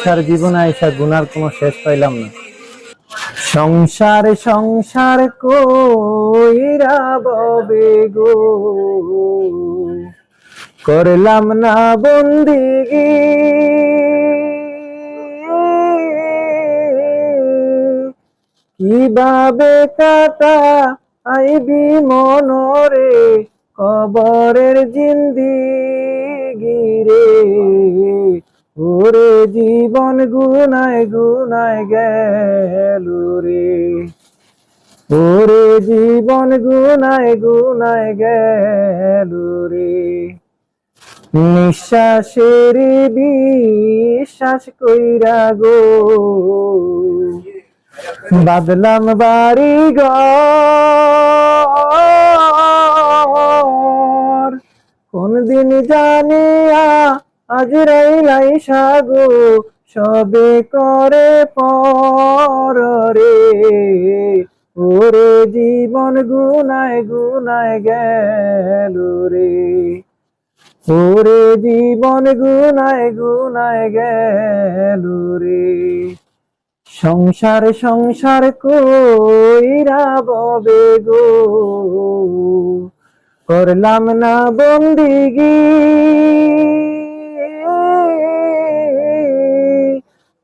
সংসার জীবন আইসা গুনার কোনো শেষ পাইলাম না। সংসার সংসার কইরা ববে গো, করলাম না বন্দিগি। কিভাবে কাটা আইবি মনরে কবরের জিন্দিগি রে। ওরে জীবন গুনায় গুনায় গেল রে, ওরে জীবন গুনায় গুনায় গেল রে। নিঃশ্বাসের বিশ্বাস কইরা গো, বাদলাম বাড়ি ঘর। কোন দিন জানিয়া আজরাইল সাগো, সবে করে পর রে। ওরে জীবন গুনায় গুনায় গেল রে, ওরে জীবন গুনায় গুনায় গেল রে। সংসার সংসার কইরা ববে গো, করলাম না বন্দিগি।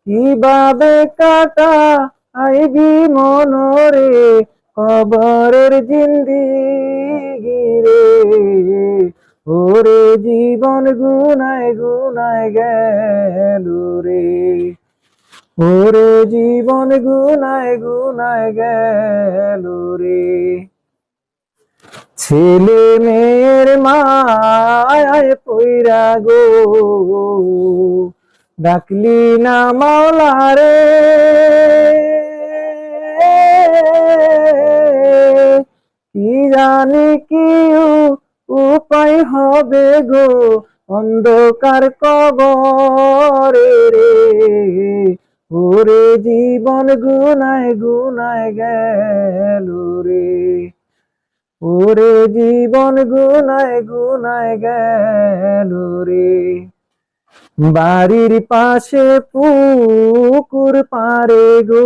কিভাবে কাটা আইবি মনরে কবরের জিন্দিগি রে। ওরে জীবন গুনায় গুনায় গেল রে, ওরে জীবন গুনায় গুনায় গেল রে। ছেলে মেয়ের মায়ায় পইরা গো, ডাকলি না মাওলা রে। কি জানি কি উপায় হবে গো, অন্ধকার কবরে রে। ওরে জীবন গুনায় গুনায় গেল রে, ওরে জীবন গুনায় গুনায় গেল রে। বাড়ির পাশে পুকুর পারে গো,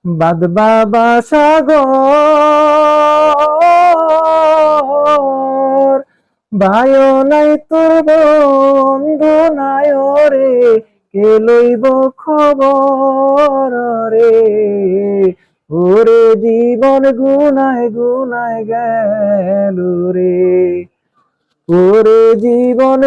বাঁধবা বাসা ঘর। ভাইও নাই তোর বন্ধু নাই রে, কে লইব খবর রে। ওরে জীবন গুনায় গুনায় গেল রে, ওরে জীবন